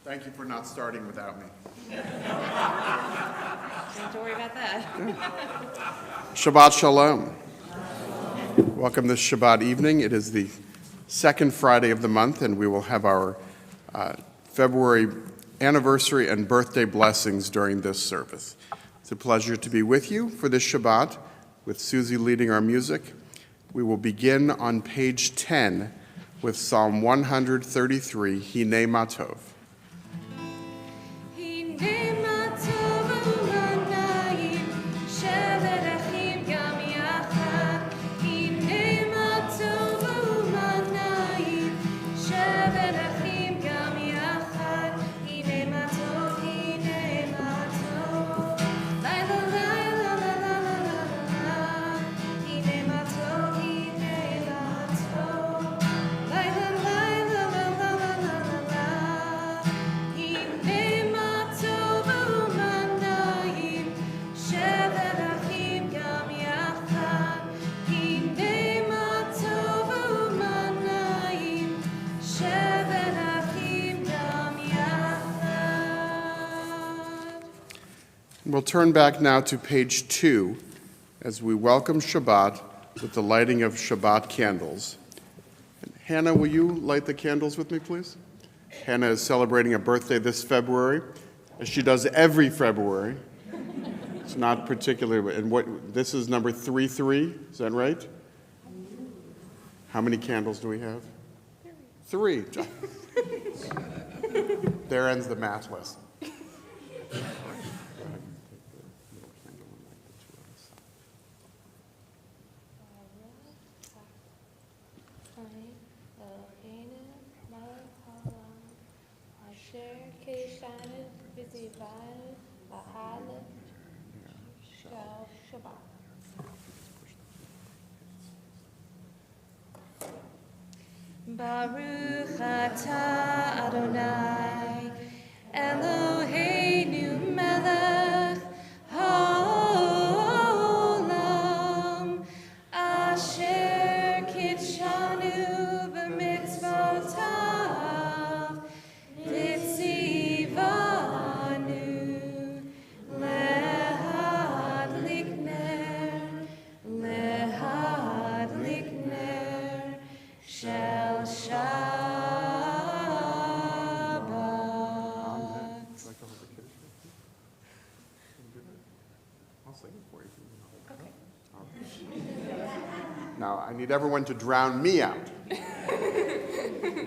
Thank you for not starting without me. Don't have to worry about that. Shabbat Shalom. Welcome this Shabbat evening. It is the second Friday of the month, and we will have our February anniversary and birthday blessings during this service. It's a pleasure to be with you for this Shabbat, with Susie leading our music. We will begin on page 10 with Psalm 133, Hinei Matov. We'll turn back now to page 2 as we welcome Shabbat with the lighting of Shabbat candles. And Hannah, will you light the candles with me, please? Hannah is celebrating a birthday this February, as she does every February. It's not particularly, and this is number 33, is that right? How many candles do we have? 3. There ends the math lesson. Baruch atah Adonai, Eloheinu melech haolam, asher kitshanu b'mitzvotav, v'tzivanu lehadlik ner shel Now, I need everyone to drown me out.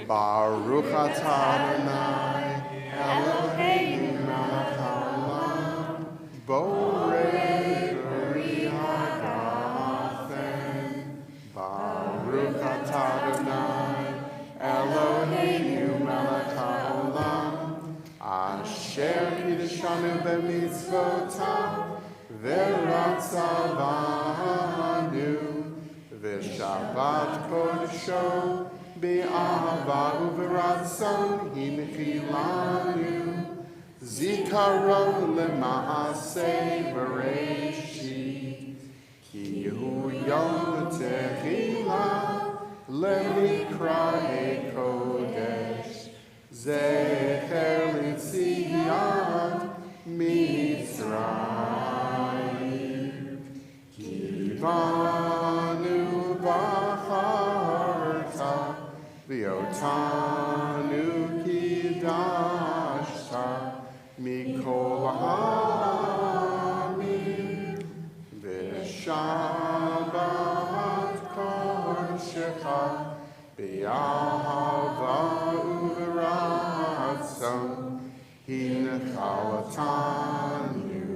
Baruch atah Adonai, Eloheinu melech haolam, borei b'ri hagafen. Baruch atah Adonai, Eloheinu melech haolam, asher kiddushanu b'mitzvotav, v'ratzavanu. V'shabbat kodesho b'ahava u'v'ratzon hinchilanu zikaro lema'aseh b'reishit ki hu yom tehila lemikra'ei kodesh zecher l'tzion Mitzrayim Kivanu Bacharta V'otanu Kidashta Mikol Ha'amim V'shabbat Kodeshecha B'ahava u'v'ratzon Hinechalatanu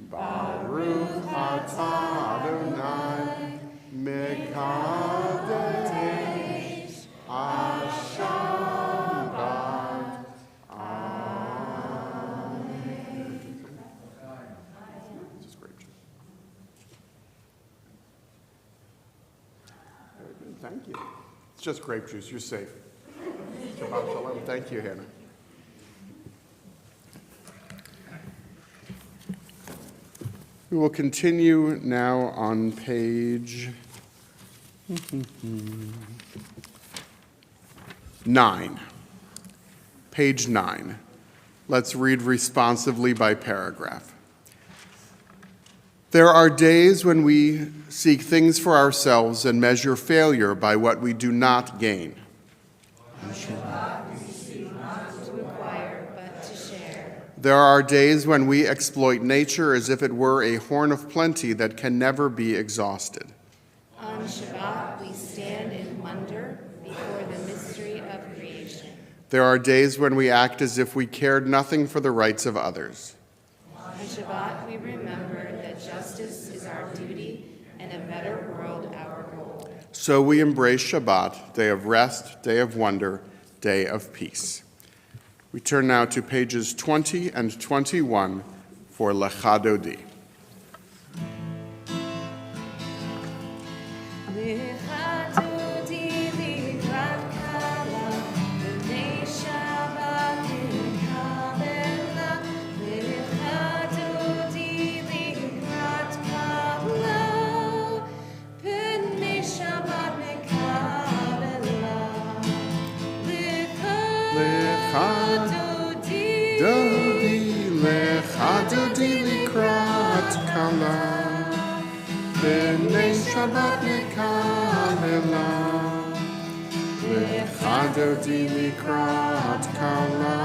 Baruch atah Adonai Mekadesh HaShabbat. Amen. This is grape juice. Very good. Thank you. It's just grape juice. You're safe. Shabbat Shalom. Thank you, Hannah. We will continue now on page 9. Page 9. Let's read responsively by paragraph. There are days when we seek things for ourselves and measure failure by what we do not gain. On Shabbat, we seek not to acquire, but to share. There are days when we exploit nature as if it were a horn of plenty that can never be exhausted. On Shabbat, we stand in wonder before the mystery of creation. There are days when we act as if we cared nothing for the rights of others. On Shabbat, we remember that justice is our duty and a better world our goal. So we embrace Shabbat, day of rest, day of wonder, day of peace. We turn now to pages 20 and 21 for Lecha Dodi. Shabbat Mekabela, Lecha Dodi Likrat Kala,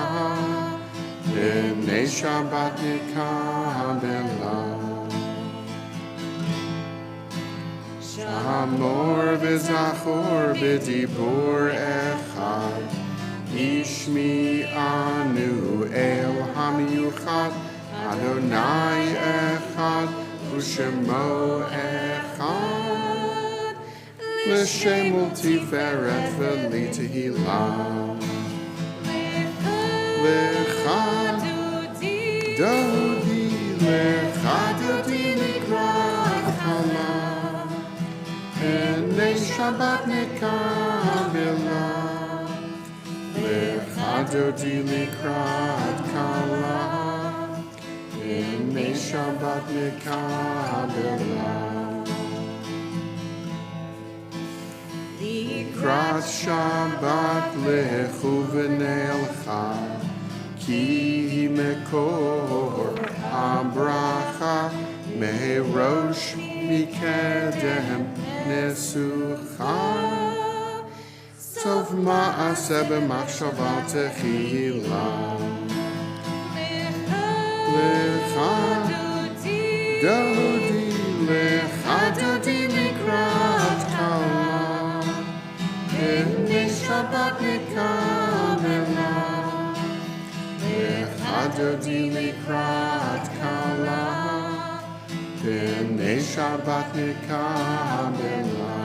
B'nei Shabbat Mekabela. Shamor v'zachor b'dibur echad, Ishmi anu el hamiyuchad, Adonai echad, U'shemo echad. L'shem ultiferet v'litehila. Lecha Dodi, Lecha Dodi Likrat Kala, B'nei Shabbat Mekabela, Lecha Dodi Likrat Kala, B'nei Shabbat Mekabela. Likrat Shabbat lechu v'neilcha, ki mekor habracha, merosh mikedem nesucha. Sof ma'aseh b'machshava techila. Lecha Dodi, Lecha Dodi Likrat Kala, B'nei Shabbat Mekabela, Lecha Dodi Likrat Kala, B'nei Shabbat Mekabela.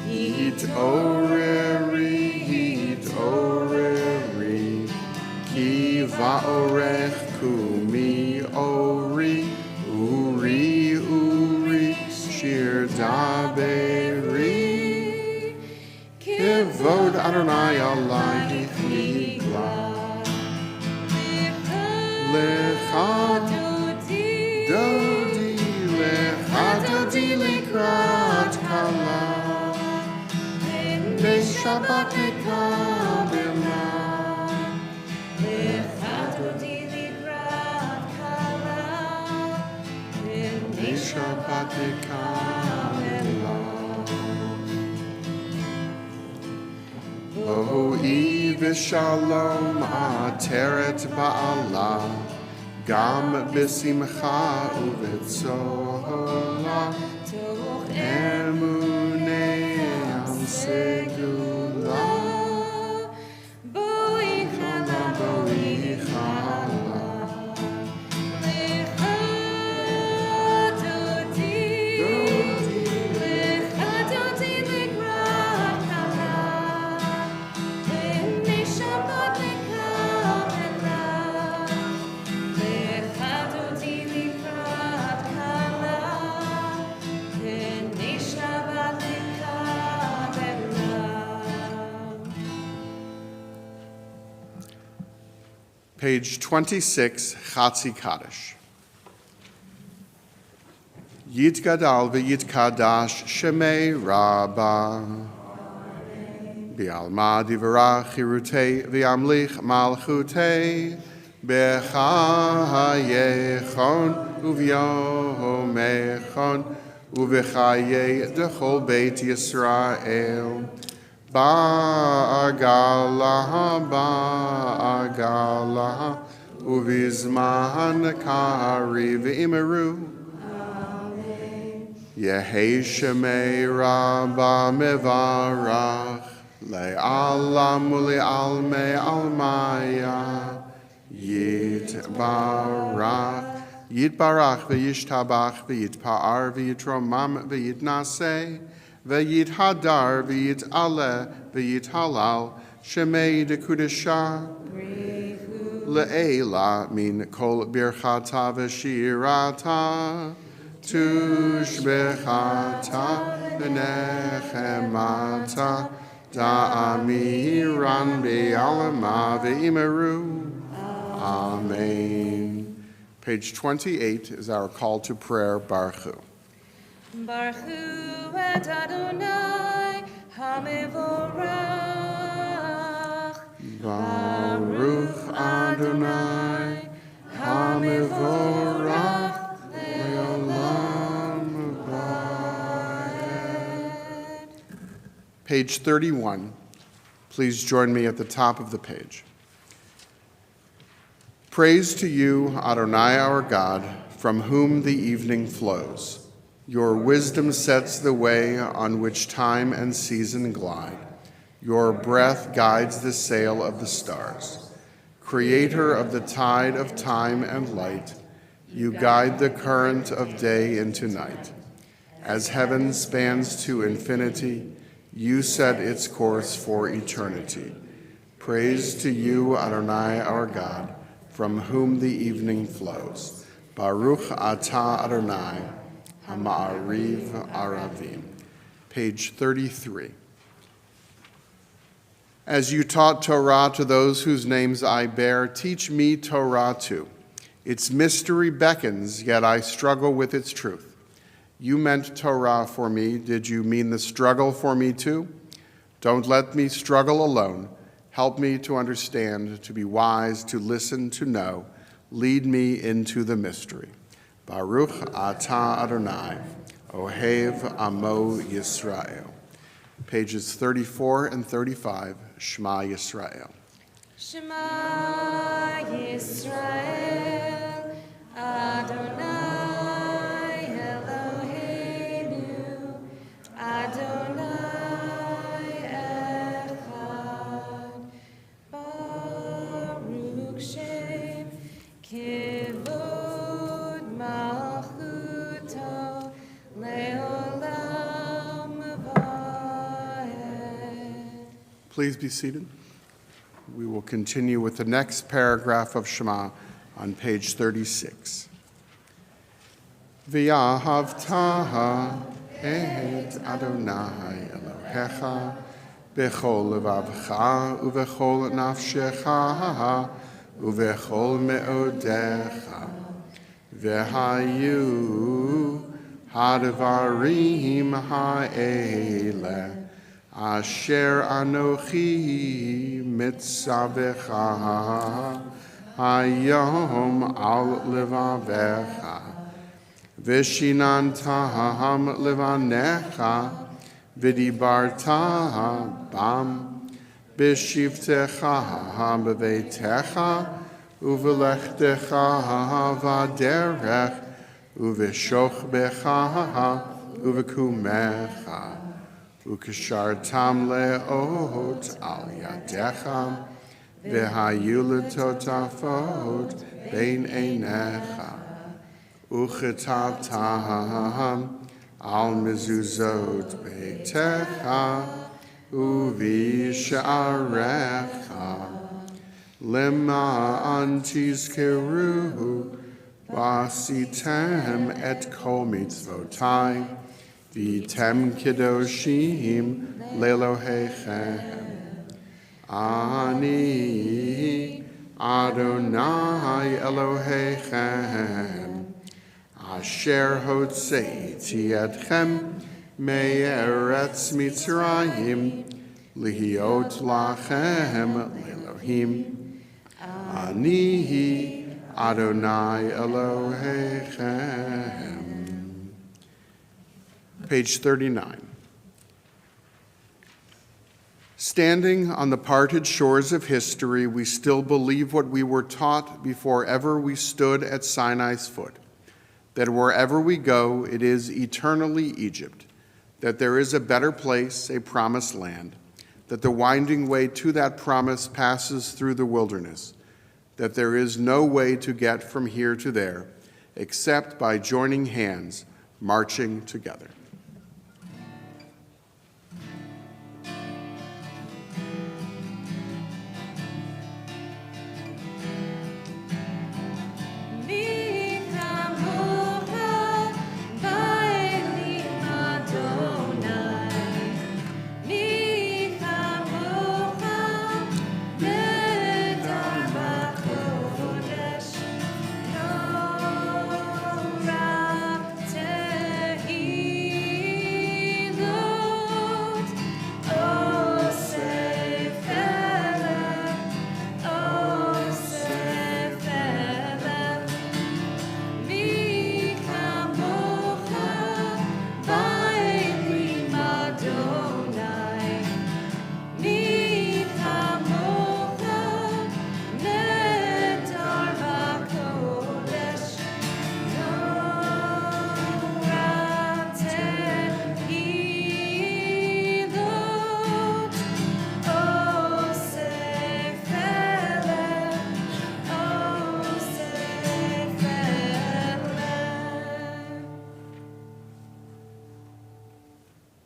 Hit'oreri, ki va'orech kumi ori, uri, shir daberi. Kevod Adonai Allahi chigla. Lecha Dodi, Lecha Dodi Likrat Kala, B'nei Shabbat Mekabela, Lecha Dodi Likrat Kala, B'nei Shabbat Mekabela. Bo'ii v'shalom ateret ba'ala, gam b'simcha u'v'tzola, Toch emunei am segula. Bo'ii Chala, Bo'ii Chala. Lecha Dodi, Lecha Dodi Likrat Kala, B'nei Shabbat Mekabela, Lecha Dodi Likrat Kala, B'nei Shabbat Mekabela. Page 26, Chatzi Kaddish. Yitgadal v'yitkadash Shemei Rabbah. Bialma divarach chirute v'yamlich malchute b'chayechon uvyomechon uv'chaye dechol beit Yisrael. Ba'agala uvizman kari v'imeru. Yehi shemei rabba mevarach le'alam u'le'almei almaya yitbarach v'yishtabach v'yitpa'ar v'yitromam v'yitnaseh v'yithadar v'yit'aleh v'yithalal shemei dekudesha le'ela min kol birchata v'shirata tushbechata v'nechemata da'amiran be'alama ve'imeru. Amen. Page 28 is our call to prayer, Baruch Hu. Baruch Hu et Adonai HaMevorach. Baruch Adonai HaMevorach le'olam va'ed. Page 31. Please join me at the top of the page. Praise to you, Adonai our God, from whom the evening flows. Your wisdom sets the way on which time and season glide. Your breath guides the sail of the stars. Creator of the tide of time and light, you guide the current of day into night. As heaven spans to infinity, you set its course for eternity. Praise to you, Adonai our God, from whom the evening flows. Baruch atah Adonai, Ha'ma'ariv Aravim. Page 33. As you taught Torah to those whose names I bear, teach me Torah too. Its mystery beckons, yet I struggle with its truth. You meant Torah for me. Did you mean the struggle for me too? Don't let me struggle alone. Help me to understand, to be wise, to listen, to know. Lead me into the mystery. Baruch atah Adonai, Ohev Amo Yisrael. Pages 34 and 35, Shema Yisrael. Shema Yisrael, Adonai Eloheinu, Adonai Echad, Baruch Shem Kivod Malchuto Leolam Va'ed. Please be seated. We will continue with the next paragraph of Shema on page 36. V'yahavta et Adonai Elohecha b'chol levavcha u'v'chol nafshecha u'v'chol me'odecha v'hayu hadvarim ha'eleh Asher Anochi Mitzavecha Hayom Al Levavecha Vishinantam Levanecha Vidibarta Bam Bishivtecha Bevetecha Uvelechtecha Vaderech Uvishochbecha Uvekumecha Ukashartam le'ot al yadecha v'hayu l'totafot bein einecha uchetabtam al mezuzot beitecha u'v'sharecha lema'an tizkeruhu v'asitem et kol mitzvotai Vitem Kedoshim Lelohechem. Ani Adonai Elohechem. Asher Hotzeiti Etchem Me'eretz Mitzrayim Lihiot lachem Elohim. Anihi Adonai Elohechem. Page 39. Standing on the parted shores of history, we still believe what we were taught before ever we stood at Sinai's foot, that wherever we go, it is eternally Egypt, that there is a better place, a promised land, that the winding way to that promise passes through the wilderness, that there is no way to get from here to there except by joining hands, marching together.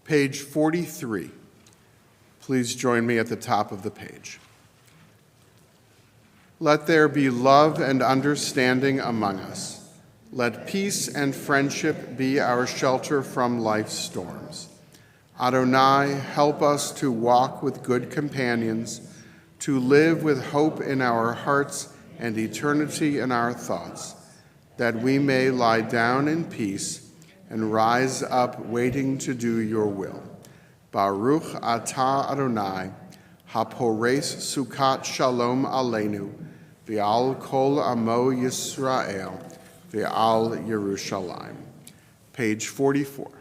Page 43. Please join me at the top of the page. Let there be love and understanding among us. Let peace and friendship be our shelter from life's storms. Adonai, help us to walk with good companions, to live with hope in our hearts and eternity in our thoughts, that we may lie down in peace and rise up waiting to do your will. Baruch atah Adonai, hapores sukat shalom aleinu, v'al kol amo Yisrael, v'al Yerushalayim. Page 44.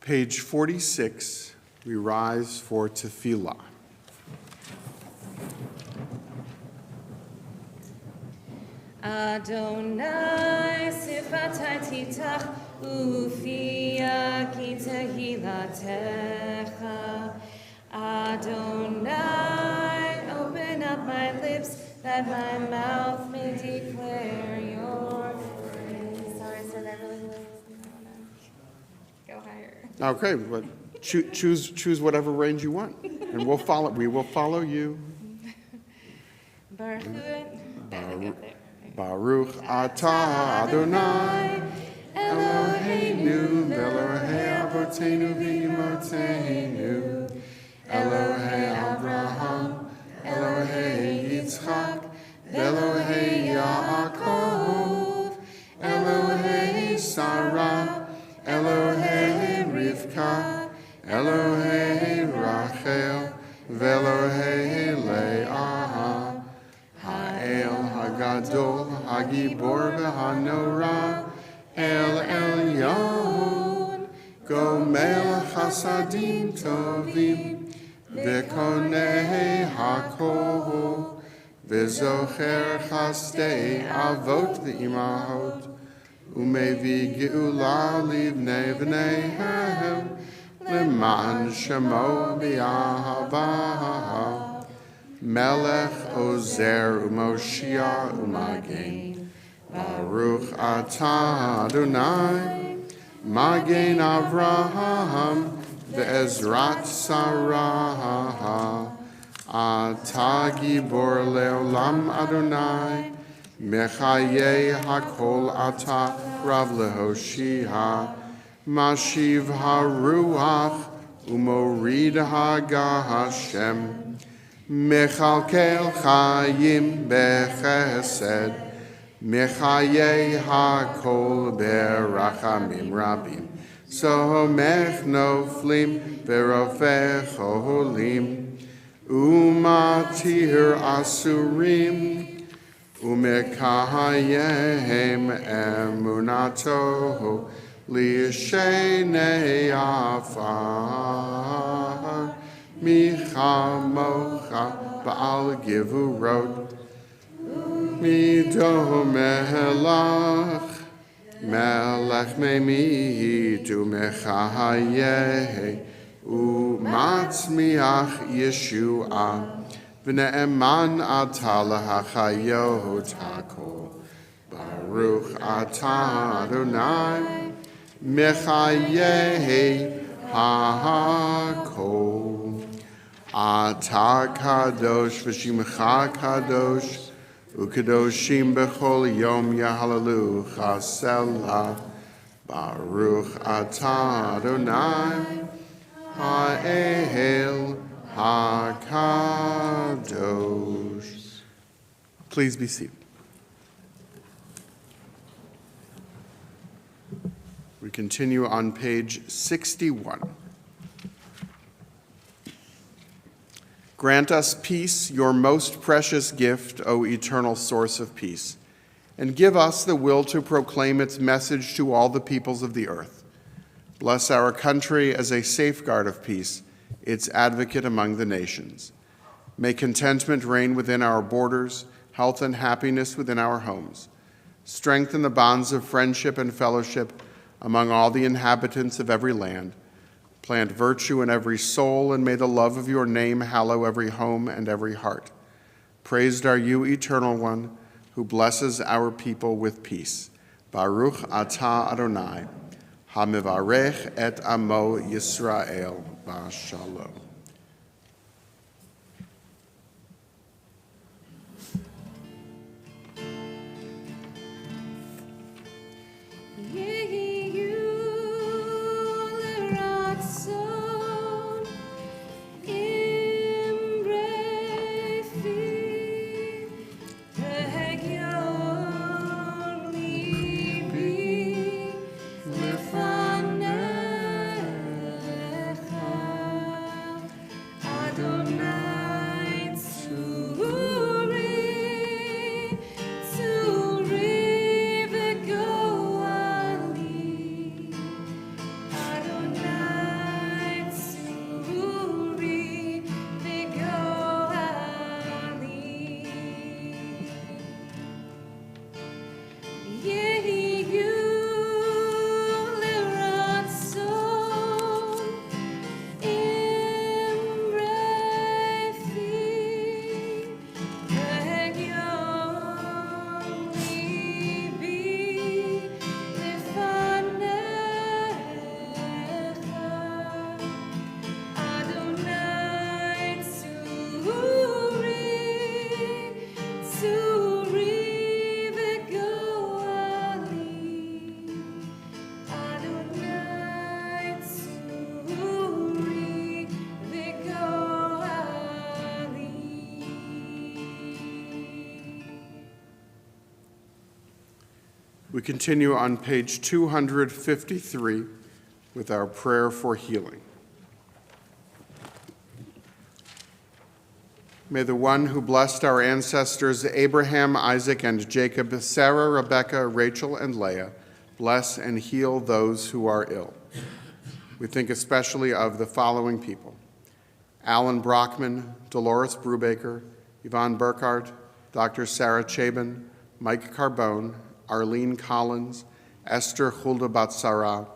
Page 46, we rise for tefillah. Adonai sifatai titach ufia ki tehilatecha. Adonai, open up my lips that my mouth may declare your Okay, but choose whatever range you want, and we will follow you. Baruch Baruch atah Adonai Eloheinu Elohei Avotenu v'Imotenu Elohei Avraham Elohei Yitzchak Elohei Yaakov Elohei Sarah Elohei Rivka Elohei Rachel Velohei Leah Ha'el Hagadol Hagibor v'Hanora El Elyon Gomel Chasadim Tovim V'Konei Hakol V'Zocher Chasdei Avot V'Imahot Umevi Geula Livnei V'neihem L'man Shemo B'Yahava Melech Ozer Umoshia Umagen Baruch atah Adonai Magen Avraham Ve'ezrat Sarah Atah Gibor Leolam Adonai Mechaye Hakol Atah Rav Lehoshia Mashiv HaRuach Umorid Haga Hashem Mechalkel Chayim Bechesed Mechaye HaKol Berachamim Rabim Somech Noflim Verofeh Cholim Umatir Asurim Umekahayehem Emunato Lishenei Afar Michamocha Baal Givurot Mido Melach Melech Memitu Mechaye Umatzmiach Yeshua V'ne'eman Atala Hachayot Hakol Baruch atah Adonai Mechaye HaKol Atah Kadosh V'Shimcha Kadosh Ukadoshim B'chol Yom Yahalalu Chasela Baruch atah Adonai Ha'el HaKadosh. Please be seated. We continue on page 61. Grant us peace, your most precious gift, O eternal source of peace, and give us the will to proclaim its message to all the peoples of the earth. Bless our country as a safeguard of peace, its advocate among the nations. May contentment reign within our borders, health and happiness within our homes. Strengthen the bonds of friendship and fellowship among all the inhabitants of every land. Plant virtue in every soul, and may the love of your name hallow every home and every heart. Praised are you, Eternal One, who blesses our people with peace. Baruch atah Adonai, hamivarech et amo Yisrael b'shalom. We continue on page 253 with our prayer for healing. May the one who blessed our ancestors Abraham, Isaac, and Jacob, Sarah, Rebekah, Rachel, and Leah, bless and heal those who are ill. We think especially of the following people: Alan Brockman, Dolores Brubaker, Yvonne Burkhardt, Dr. Sarah Chabin, Mike Carbone, Arlene Collins, Esther Hulda Batsara,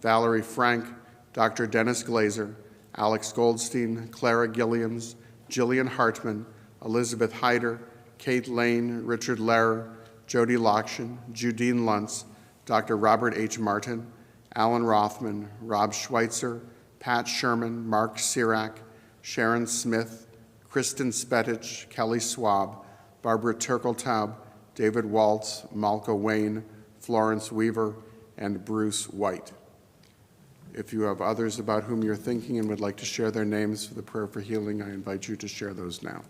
Valerie Frank, Dr. Dennis Glazer, Alex Goldstein, Clara Gilliams, Jillian Hartman, Elizabeth Hyder, Kate Lane, Richard Lehrer, Jody Lokshin, Judine Luntz, Dr. Robert H. Martin, Alan Rothman, Rob Schweitzer, Pat Sherman, Mark Sirac, Sharon Smith, Kristen Spetich, Kelly Swab, Barbara Turkeltaub, David Waltz, Malka Wayne, Florence Weaver, and Bruce White. If you have others about whom you're thinking and would like to share their names for the prayer for healing, I invite you to share those now.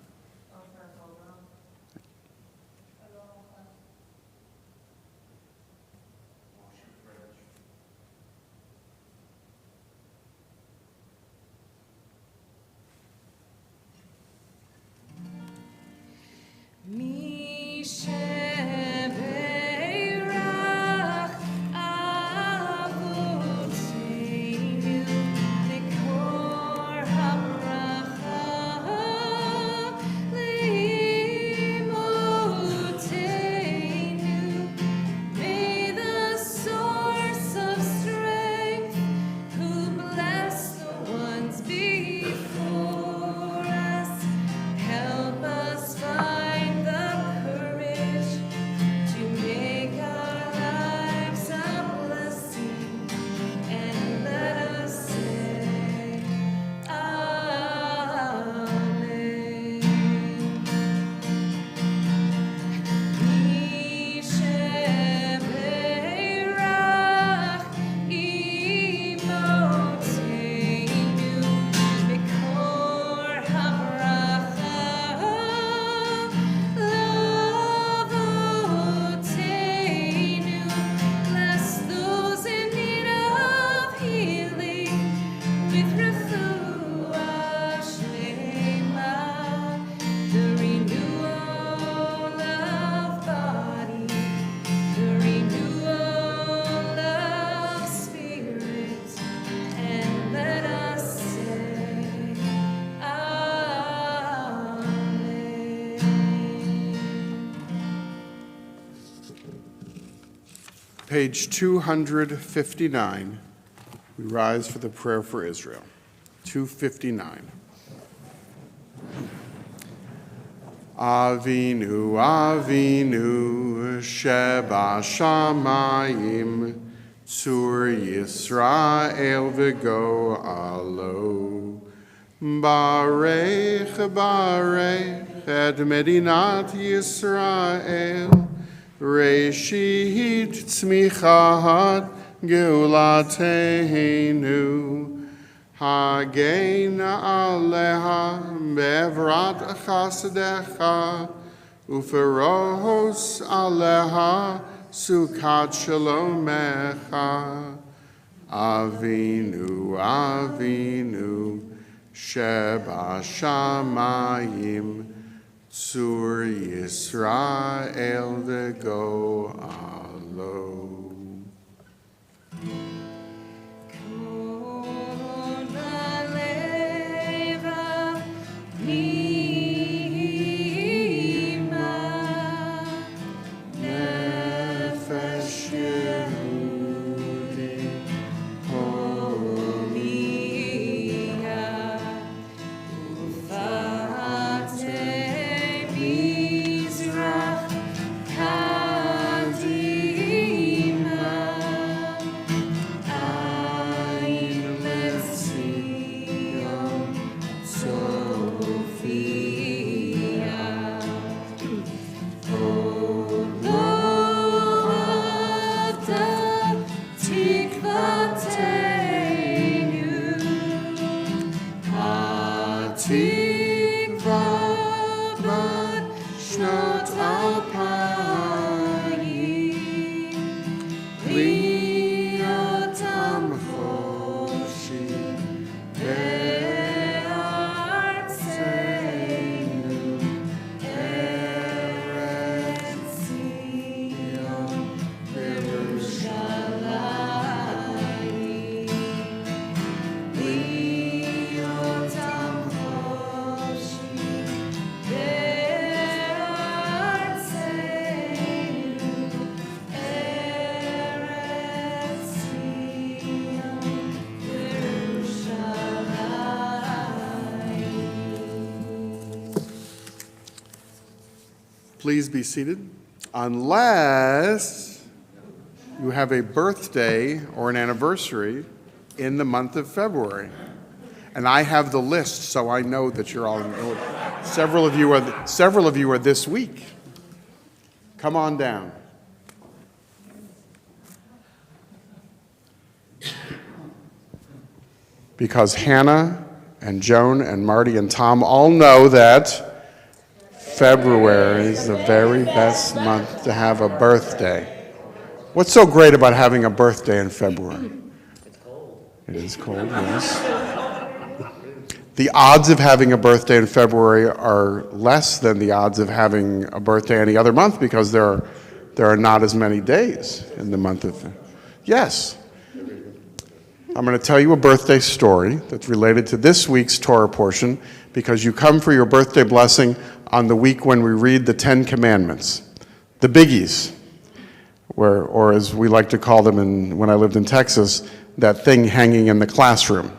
Page 259, we rise for the prayer for Israel. 259. Avinu, Avinu, Sheba Shamayim, Tzur Yisrael v'go alo. Barech, Barech, et Medinat Yisrael, Reshit tzmichat geulateinu, Hagein aleha bevrat chasadecha, Uferos aleha sukat shalomecha. Avinu, Avinu, Sheba Shamayim, Tzur Yisrael v'go alo. Kadima please be seated? Unless you have a birthday or an anniversary in the month of February. And I have the list, so I know that you're all in order. Several of you are this week. Come on down. Because Hannah and Joan and Marty and Tom all know that February is the very best month to have a birthday. What's so great about having a birthday in February? It's cold. It is cold, yes. The odds of having a birthday in February are less than the odds of having a birthday any other month because there are not as many days in the month of. Yes. I'm going to tell you a birthday story that's related to this week's Torah portion because you come for your birthday blessing on the week when we read the 10 Commandments, the biggies, or as we like to call them when I lived in Texas, that thing hanging in the classroom.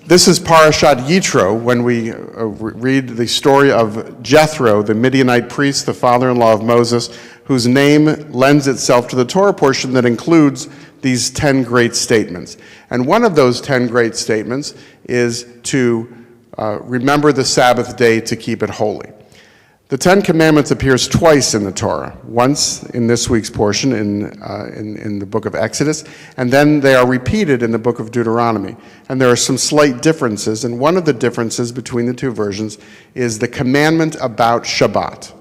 This is Parashat Yitro, when we read the story of Jethro, the Midianite priest, the father-in-law of Moses, whose name lends itself to the Torah portion that includes these 10 great statements. And one of those 10 great statements is to remember the Sabbath day to keep it holy. The 10 Commandments appears twice in the Torah, once in this week's portion in the book of Exodus, and then they are repeated in the book of Deuteronomy. And there are some slight differences, and one of the differences between the two versions is the commandment about Shabbat.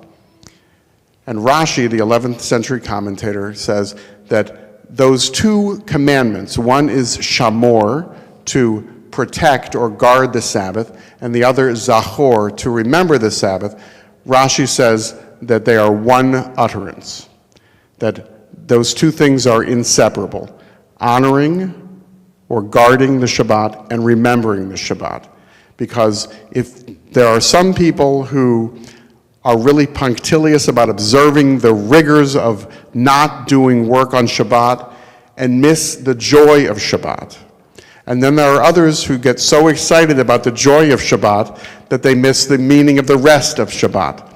And Rashi, the 11th century commentator, says that those two commandments, one is shamor, to protect or guard the Sabbath, and the other is zachor, to remember the Sabbath. Rashi says that they are one utterance, that those two things are inseparable, honoring or guarding the Shabbat and remembering the Shabbat. Because if there are some people who are really punctilious about observing the rigors of not doing work on Shabbat and miss the joy of Shabbat. And then there are others who get so excited about the joy of Shabbat that they miss the meaning of the rest of Shabbat.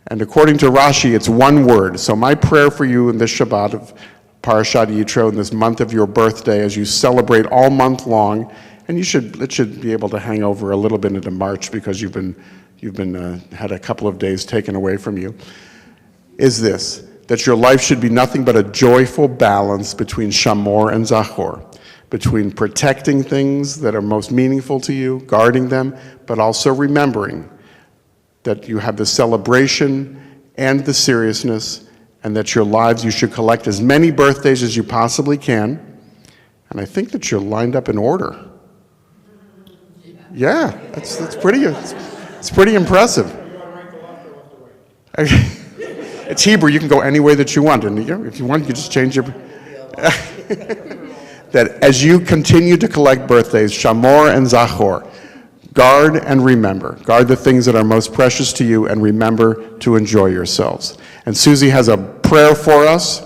And according to Rashi, it's one word. So my prayer for you in this Shabbat of Parashat Yitro, in this month of your birthday, as you celebrate all month long, and it should be able to hang over a little bit into March because you've had a couple of days taken away from you, is this, that your life should be nothing but a joyful balance between Shamor and Zachor, between protecting things that are most meaningful to you, guarding them, but also remembering that you have the celebration and the seriousness, and that your lives, you should collect as many birthdays as you possibly can. And I think that you're lined up in order. Yeah, that's pretty impressive. It's Hebrew, you can go any way that you want, and if you want, you can just change your... That as you continue to collect birthdays, Shamor and Zachor, guard and remember. Guard the things that are most precious to you and remember to enjoy yourselves. And Susie has a prayer for us.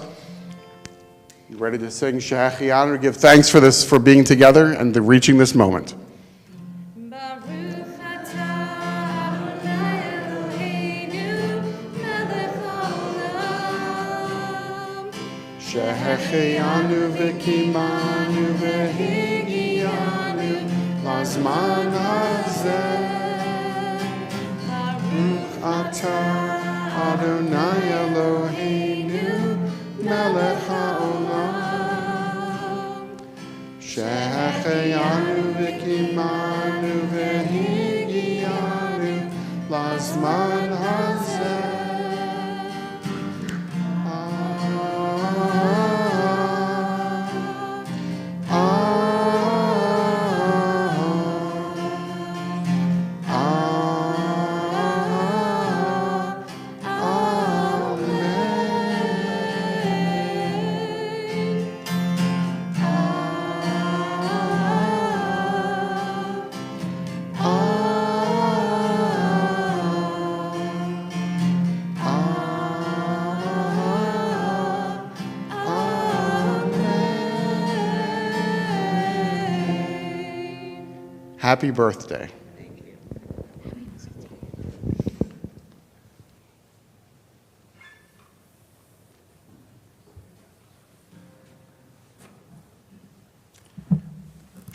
You ready to sing Shehechianu, to give thanks for being together and to reaching this moment? Shehechianu v'kimanu v'higianu lazman hazeh. Baruch atah Adonai Eloheinu melech haolam. Shehechianu v'kimanu v'higianu lazman hazeh. Happy birthday. Thank you.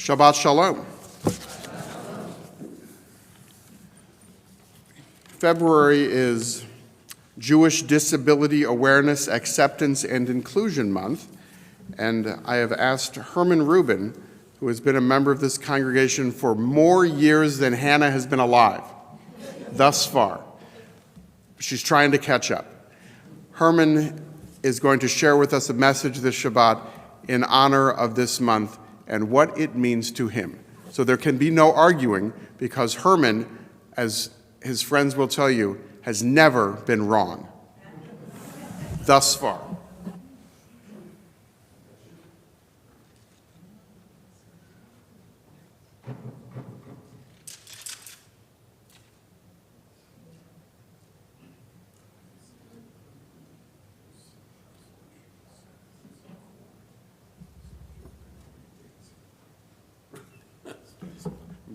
Shabbat Shalom. February is Jewish Disability Awareness, Acceptance, and Inclusion Month, and I have asked Herman Rubin, who has been a member of this congregation for more years than Hannah has been alive, thus far. She's trying to catch up. Herman is going to share with us a message this Shabbat in honor of this month and what it means to him. So there can be no arguing, because Herman, as his friends will tell you, has never been wrong, thus far.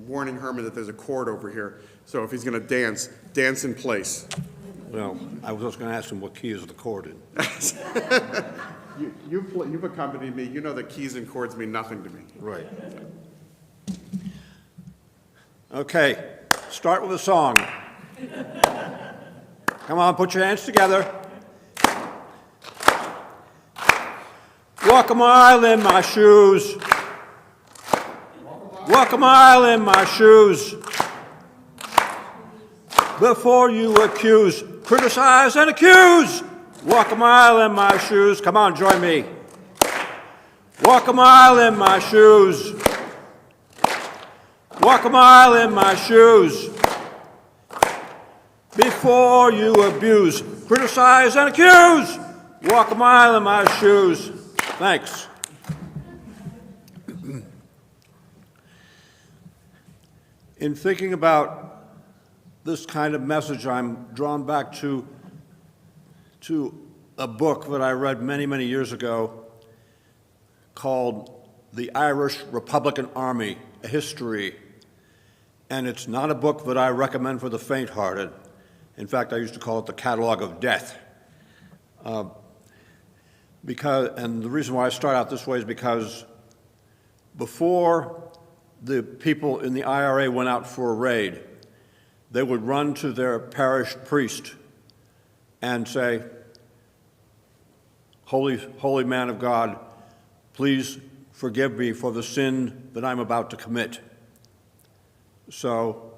Warning Herman that there's a cord over here, so if he's going to dance, dance in place. Well, I was just going to ask him what key is the chord in. You've accompanied me. You know that keys and chords mean nothing to me. Right. Okay, start with a song. Come on, put your hands together. Walk a mile in my shoes. Walk a mile in my shoes. Before you accuse, criticize, and accuse. Walk a mile in my shoes. Come on, join me. Walk a mile in my shoes. Walk a mile in my shoes. Before you abuse, criticize, and accuse. Walk a mile in my shoes. Thanks. In thinking about this kind of message, I'm drawn back to a book that I read many, many years ago called The Irish Republican Army, A History. And it's not a book that I recommend for the faint-hearted. In fact, I used to call it the Catalog of Death. And the reason why I start out this way is because before the people in the IRA went out for a raid, they would run to their parish priest and say, Holy man of God, please forgive me for the sin that I'm about to commit. So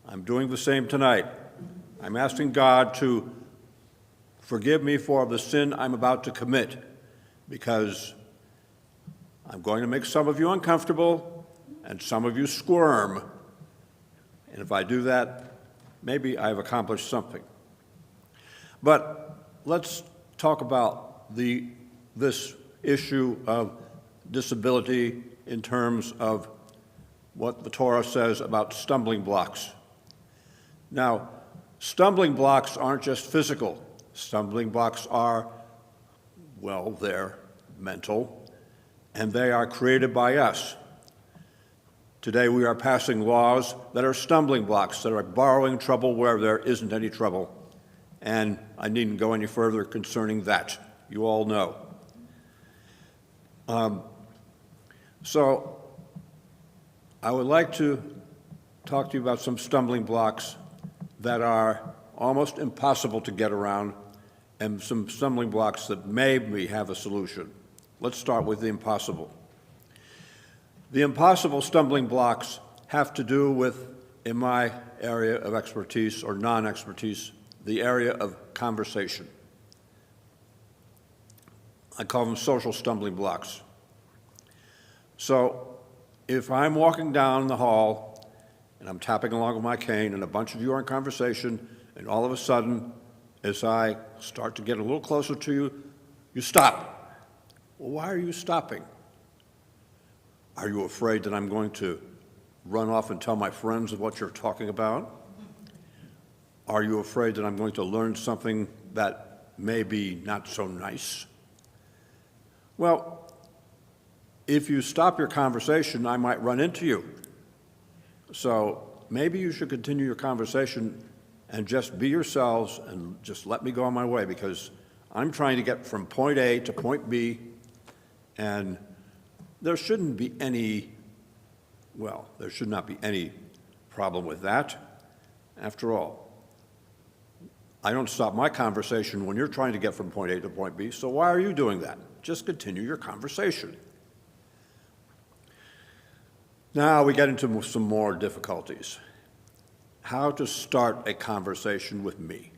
I'm doing the same tonight. I'm asking God to forgive me for the sin I'm about to commit, because I'm going to make some of you uncomfortable and some of you squirm. And if I do that, maybe I've accomplished something. But let's talk about this issue of disability in terms of what the Torah says about stumbling blocks. Now, stumbling blocks aren't just physical. Stumbling blocks are, well, they're mental, and they are created by us. Today we are passing laws that are stumbling blocks, that are borrowing trouble where there isn't any trouble. And I needn't go any further concerning that. You all know. So I would like to talk to you about some stumbling blocks that are almost impossible to get around, and some stumbling blocks that maybe have a solution. Let's start with the impossible. The impossible stumbling blocks have to do with, in my area of expertise or non-expertise, the area of conversation. I call them social stumbling blocks. So if I'm walking down the hall and I'm tapping along with my cane and a bunch of you are in conversation, and all of a sudden, as I start to get a little closer to you, you stop. Well, why are you stopping? Are you afraid that I'm going to run off and tell my friends of what you're talking about? Are you afraid that I'm going to learn something that may be not so nice? Well, if you stop your conversation, I might run into you. So maybe you should continue your conversation and just be yourselves and just let me go on my way, because I'm trying to get from point A to point B, and there shouldn't be any Well, there should not be any problem with that. After all, I don't stop my conversation when you're trying to get from point A to point B, so why are you doing that? Just continue your conversation. Now we get into some more difficulties. How to start a conversation with me.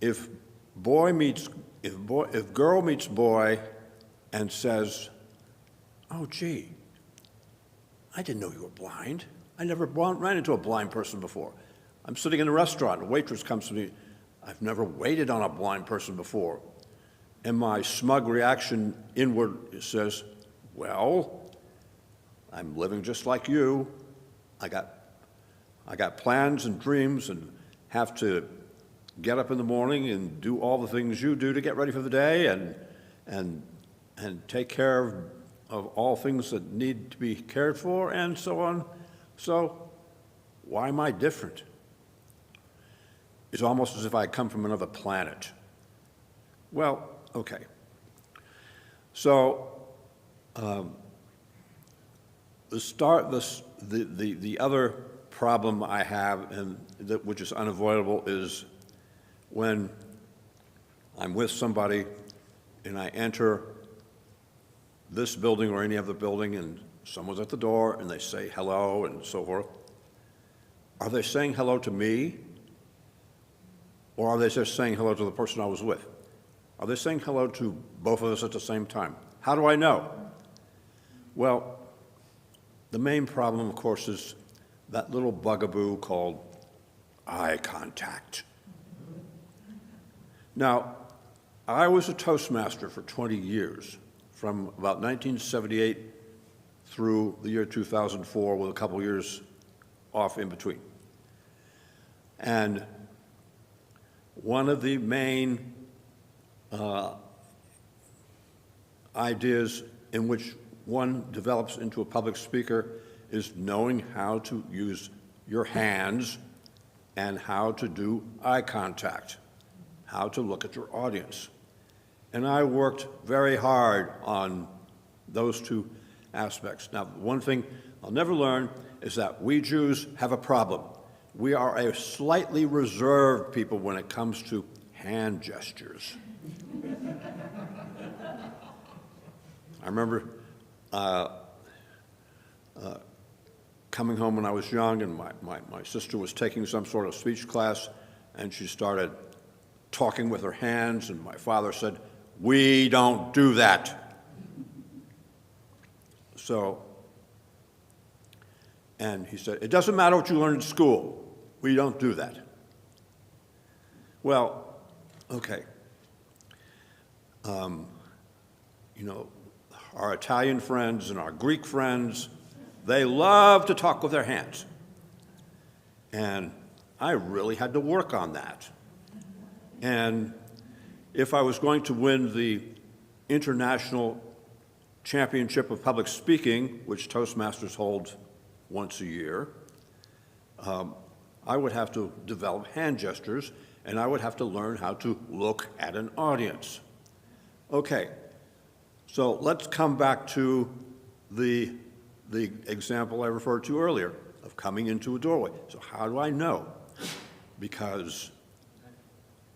If girl meets boy and says, "Oh, gee, I didn't know you were blind. I never ran into a blind person before. I'm sitting in a restaurant, a waitress comes to me, I've never waited on a blind person before." And my smug reaction inward says, "Well, I'm living just like you. I got plans and dreams and have to get up in the morning and do all the things you do to get ready for the day and take care of all things that need to be cared for and so on. So why am I different?" It's almost as if I come from another planet. Well, okay. So the other problem I have, which is unavoidable, is when I'm with somebody and I enter this building or any other building and someone's at the door and they say hello and so forth. Are they saying hello to me? Or are they just saying hello to the person I was with? Are they saying hello to both of us at the same time? How do I know? Well, the main problem, of course, is that little bugaboo called eye contact. Now, I was a Toastmaster for 20 years, from about 1978 through the year 2004, with a couple years off in between. And one of the main ideas in which one develops into a public speaker is knowing how to use your hands and how to do eye contact, how to look at your audience. And I worked very hard on those two aspects. Now, one thing I'll never learn is that we Jews have a problem. We are a slightly reserved people when it comes to hand gestures. I remember coming home when I was young, and my sister was taking some sort of speech class, and she started talking with her hands, and my father said, "We don't do that." So, and he said, "It doesn't matter what you learn in school. We don't do that." Well, okay. You know, our Italian friends and our Greek friends, they love to talk with their hands. And I really had to work on that. And if I was going to win the International Championship of Public Speaking, which Toastmasters holds once a year, I would have to develop hand gestures, and I would have to learn how to look at an audience. Okay, so let's come back to the example I referred to earlier of coming into a doorway. So how do I know? Because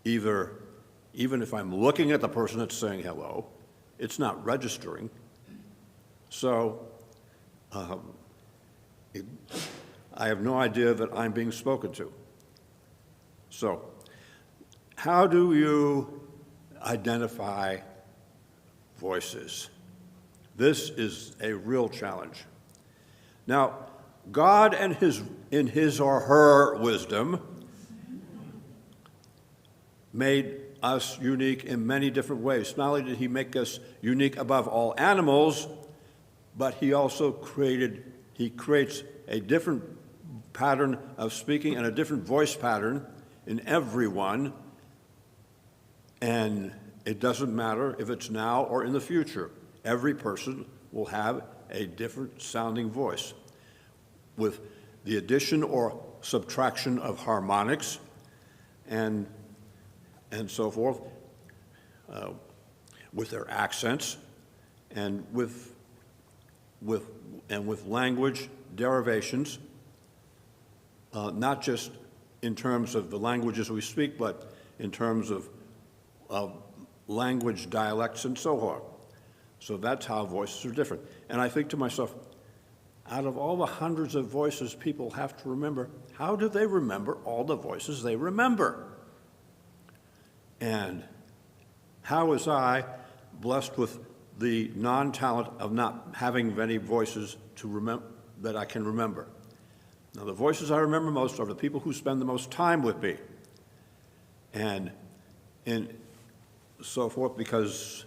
even if I'm looking at the person that's saying hello, it's not registering. So I have no idea that I'm being spoken to. So how do you identify voices? This is a real challenge. Now, God in his or her wisdom made us unique in many different ways. Not only did he make us unique above all animals, but he also creates a different pattern of speaking and a different voice pattern in everyone. And it doesn't matter if it's now or in the future. Every person will have a different sounding voice with the addition or subtraction of harmonics and so forth, with their accents and with language derivations, not just in terms of the languages we speak, but in terms of language dialects and so on. So that's how voices are different. And I think to myself, out of all the hundreds of voices people have to remember, how do they remember all the voices they remember? And how was I blessed with the non-talent of not having many voices to remember that I can remember? Now, the voices I remember most are the people who spend the most time with me, and so forth, because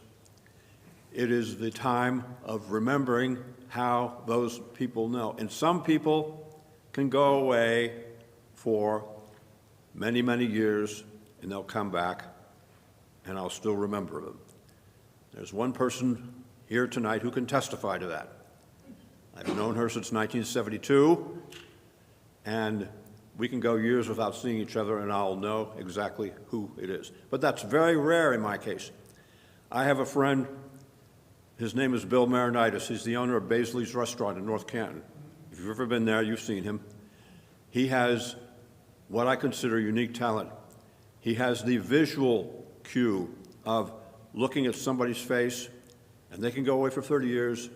it is the time of remembering how those people know. And some people can go away for many, many years, and they'll come back, and I'll still remember them. There's one person here tonight who can testify to that. I've known her since 1972, and we can go years without seeing each other, and I'll know exactly who it is. But that's very rare in my case. I have a friend, his name is Bill Marinitis. He's the owner of Baisley's Restaurant in North Canton. If you've ever been there, you've seen him. He has what I consider unique talent. He has the visual cue of looking at somebody's face, and they can go away for 30 years,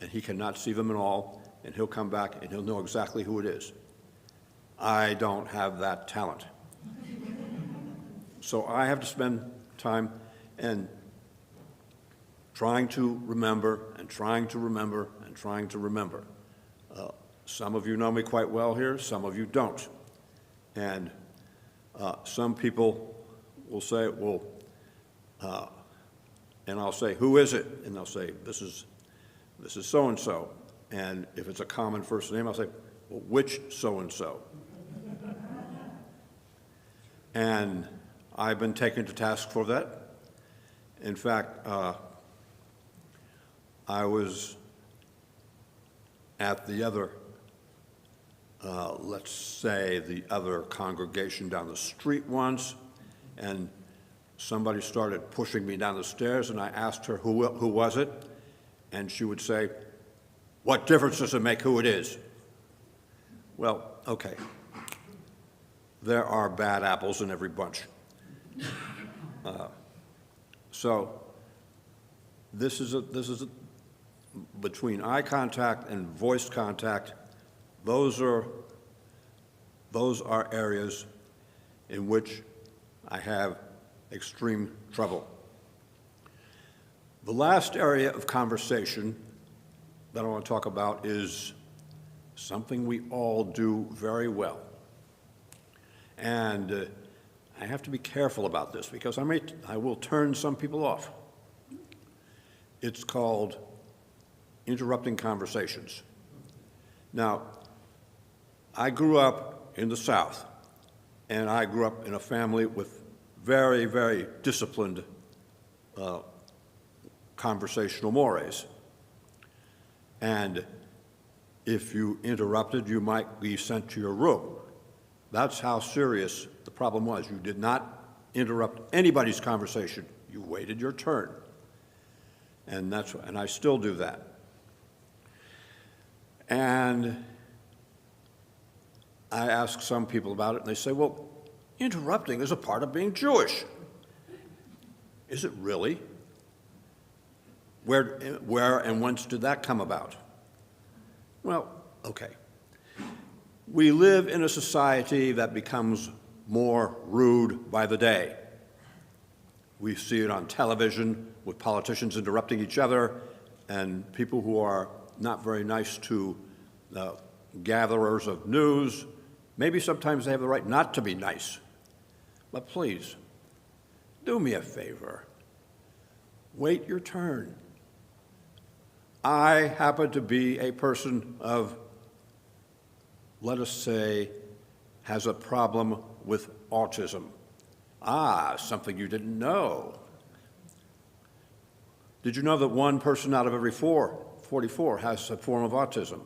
and he cannot see them at all, and he'll come back, and he'll know exactly who it is. I don't have that talent. So I have to spend time and trying to remember and trying to remember and trying to remember. Some of you know me quite well here, some of you don't. And some people will say, well, and I'll say, who is it? And they'll say, this is so-and-so. And if it's a common first name, I'll say, well, which so-and-so? And I've been taken to task for that. In fact, I was at the other, let's say, the other congregation down the street once, and somebody started pushing me down the stairs, and I asked her who was it, and she would say, what difference does it make who it is? Well, okay. There are bad apples in every bunch. So this is between eye contact and voice contact, those are areas in which I have extreme trouble. The last area of conversation that I want to talk about is something we all do very well. And I have to be careful about this because I will turn some people off. It's called interrupting conversations. Now, I grew up in the South, and I grew up in a family with very, very disciplined conversational mores. And if you interrupted, you might be sent to your room. That's how serious the problem was. You did not interrupt anybody's conversation. You waited your turn. And I still do that. And I ask some people about it, and they say, well, interrupting is a part of being Jewish. Is it really? Where and whence did that come about? Well, okay. We live in a society that becomes more rude by the day. We see it on television with politicians interrupting each other and people who are not very nice to gatherers of news. Maybe sometimes they have the right not to be nice. But please, do me a favor. Wait your turn. I happen to be a person of, let us say, has a problem with autism. Ah, something you didn't know. Did you know that one person out of every 44 has a form of autism?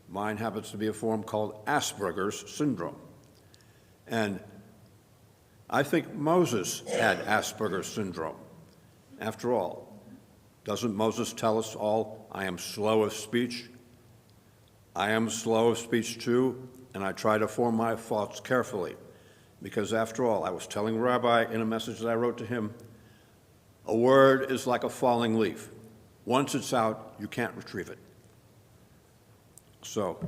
Mine happens to be a form called Asperger's syndrome. And I think Moses had Asperger's syndrome. After all, Doesn't Moses tell us all, I am slow of speech? I am slow of speech too, and I try to form my thoughts carefully. Because after all, I was telling Rabbi in a message that I wrote to him, a word is like a falling leaf. Once it's out, you can't retrieve it. So,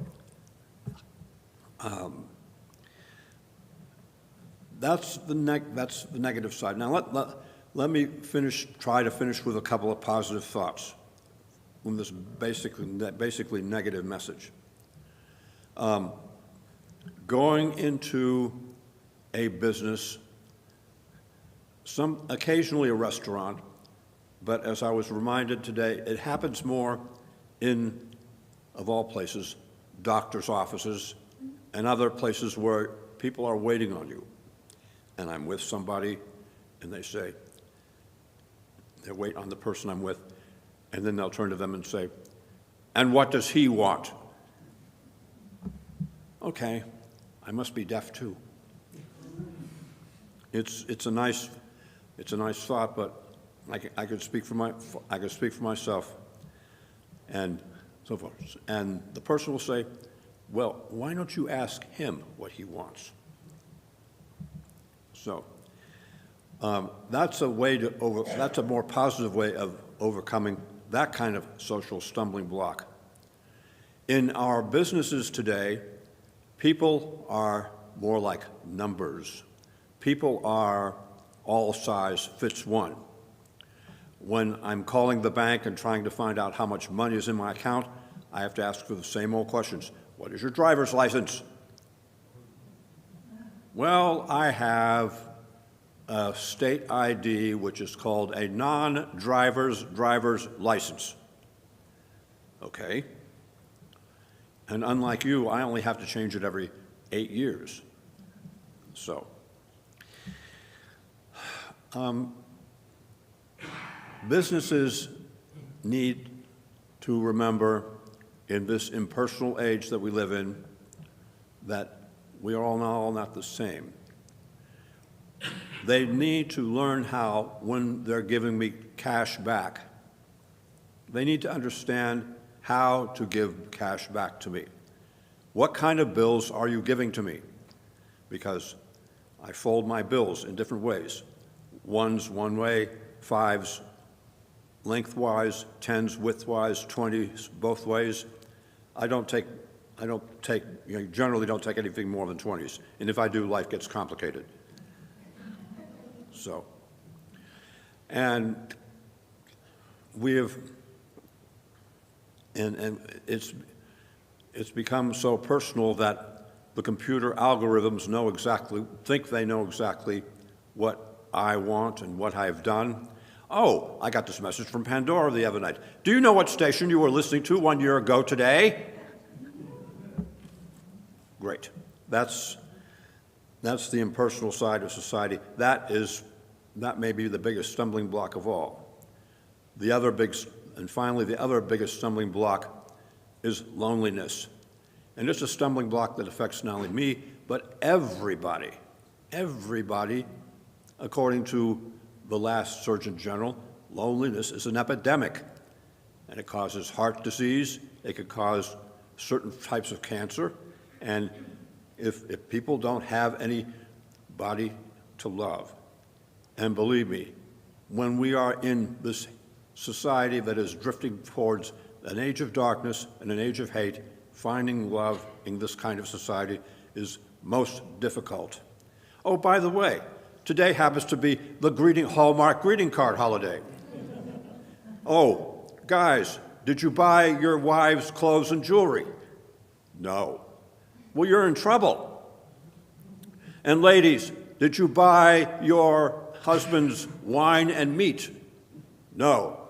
that's the negative side. Now, let me try to finish with a couple of positive thoughts from this basically negative message. Going into a business, occasionally a restaurant, but as I was reminded today, it happens more in, of all places, doctors' offices and other places where people are waiting on you. And I'm with somebody, and they wait on the person I'm with, and then they'll turn to them and say, and what does he want? Okay, I must be deaf too. It's a nice thought, but I could speak for myself, and so forth. And the person will say, well, why don't you ask him what he wants? So that's a more positive way of overcoming that kind of social stumbling block. In our businesses today, people are more like numbers. People are all size fits one. When I'm calling the bank and trying to find out how much money is in my account, I have to ask for the same old questions. What is your driver's license? Well, I have a state ID, which is called a non-driver's license. Okay. And unlike you, I only have to change it every 8 years. So, businesses need to remember in this impersonal age that we live in that we are all not the same. They need to learn how, when they're giving me cash back, they need to understand how to give cash back to me. What kind of bills are you giving to me? Because I fold my bills in different ways. Ones one way, fives lengthwise, tens widthwise, 20s both ways. I generally don't take anything more than 20s. And if I do, life gets complicated. So, and we have, and it's become so personal that the computer algorithms think they know exactly what I want and what I've done. Oh, I got this message from Pandora the other night. Do you know what station you were listening to 1 year ago today? Great. That's the impersonal side of society. That may be the biggest stumbling block of all. Finally, the other biggest stumbling block is loneliness. And it's a stumbling block that affects not only me, but everybody. Everybody, according to the last Surgeon General, loneliness is an epidemic. And it causes heart disease, it could cause certain types of cancer, and if people don't have anybody to love, and believe me, when we are in this society that is drifting towards an age of darkness and an age of hate, finding love in this kind of society is most difficult. Oh, by the way, today happens to be the Hallmark greeting card holiday. Oh, guys, did you buy your wives clothes and jewelry? No. Well, you're in trouble. And ladies, did you buy your husband's wine and meat? No.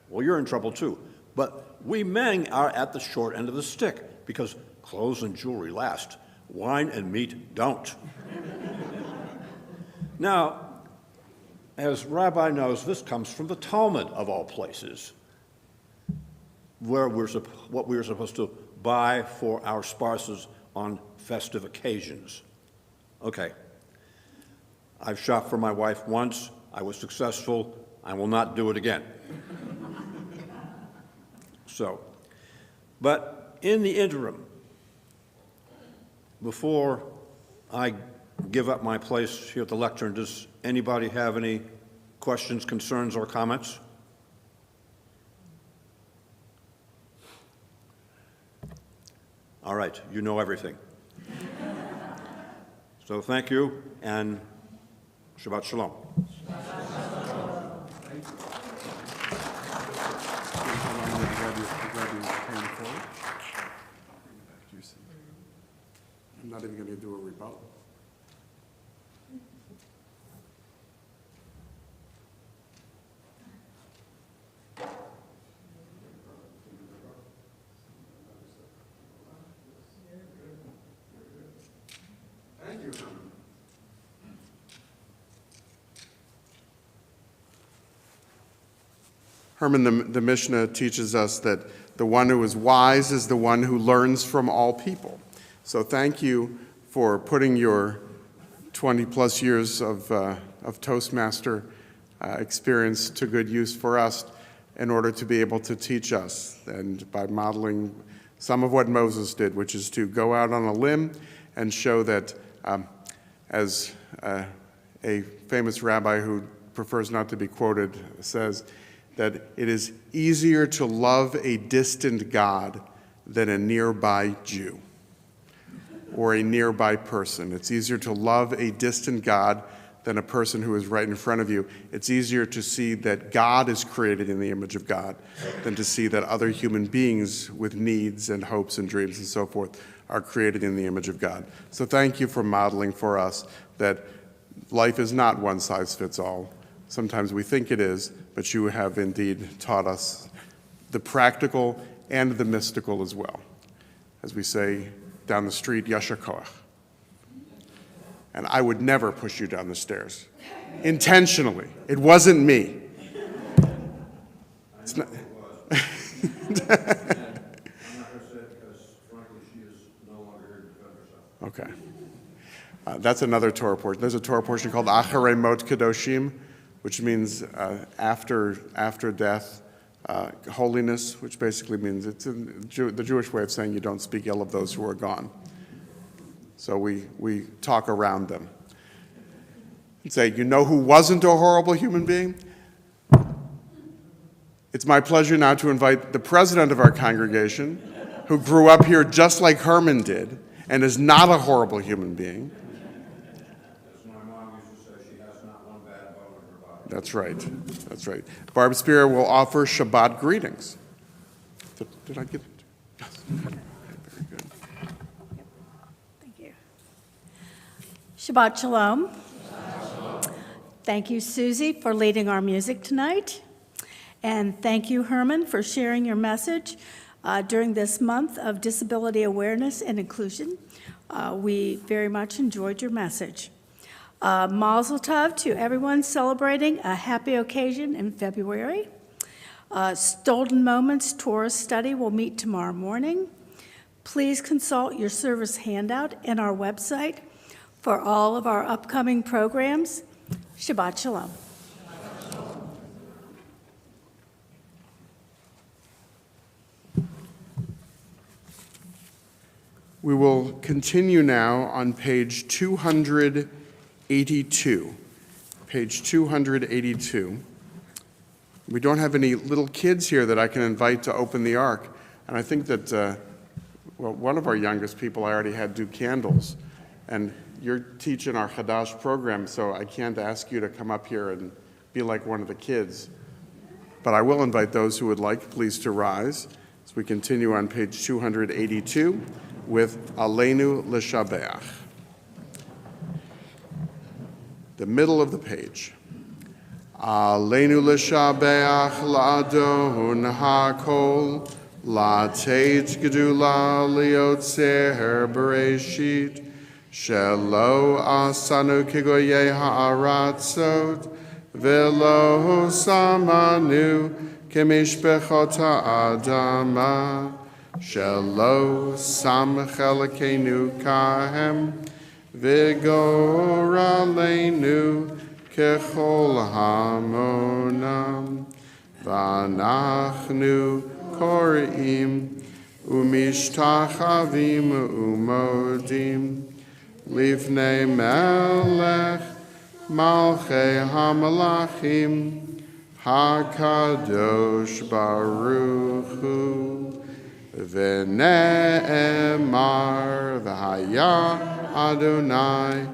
Well, you're in trouble too. But we men are at the short end of the stick because clothes and jewelry last. Wine and meat don't. Now, as Rabbi knows, this comes from the Talmud of all places, where what we're supposed to buy for our spouses on festive occasions. Okay, I've shopped for my wife once. I was successful. I will not do it again. So, but in the interim, before I give up my place here at the lectern, does anybody have any questions, concerns, or comments? All right, you know everything. So thank you, and Shabbat Shalom. I'm not even going to do a rebuttal. Thank you. Herman, the Mishnah teaches us that the one who is wise is the one who learns from all people. So thank you for putting your 20-plus years of Toastmaster experience to good use for us in order to be able to teach us, and by modeling some of what Moses did, which is to go out on a limb and show that, as a famous rabbi who prefers not to be quoted says, that it is easier to love a distant God than a nearby Jew or a nearby person. It's easier to love a distant God than a person who is right in front of you. It's easier to see that God is created in the image of God than to see that other human beings with needs and hopes and dreams and so forth are created in the image of God. So thank you for modeling for us that life is not one size fits all. Sometimes we think it is, but you have indeed taught us the practical and the mystical as well. As we say down the street, Yasher Koach. And I would never push you down the stairs. Intentionally. It wasn't me. It's not. I'm not going to say it because, frankly, she is no longer here to defend herself. Okay. That's another Torah portion. There's a Torah portion called Acharei Mot Kedoshim, which means after death, holiness, which basically means it's the Jewish way of saying you don't speak ill of those who are gone. So we talk around them and say, you know who wasn't a horrible human being? It's my pleasure now to invite the president of our congregation, who grew up here just like Herman did, and is not a horrible human being. As my mom used to say, she has not one bad bone in her body. That's right. That's right. Barb Spear will offer Shabbat greetings. Did I get it? Yes. Okay. Very good. Thank you. Shabbat Shalom. Thank you, Susie, for leading our music tonight. And thank you, Herman, for sharing your message during this month of disability awareness and inclusion. We very much enjoyed your message. Mazel tov to everyone celebrating a happy occasion in February. Stolen Moments Torah study will meet tomorrow morning. Please consult your service handout and our website for all of our upcoming programs. Shabbat Shalom. We will continue now on page 282. Page 282. We don't have any little kids here that I can invite to open the ark. And I think that, one of our youngest people I already had do candles. And you're teaching our Chadash program, so I can't ask you to come up here and be like one of the kids. But I will invite those who would like, please, to rise as we continue on page 282 with Aleinu L'Shabeach. The middle of the page. Aleinu L'Shabeach La'adon HaKol La'teit Gedula Liotzer Bereshit Shelo Asanu Kigoye Ha'aratzot Velo Samanu Kemishbechot Ha'adama Shelo Sam Chelakenu Kahem Vigoralenu Kechol Hamonam Vanachnu korim umishtachavim umodim lifnei melech malchei hamalachim hakadosh baruch hu v'ne'emar v'haya Adonai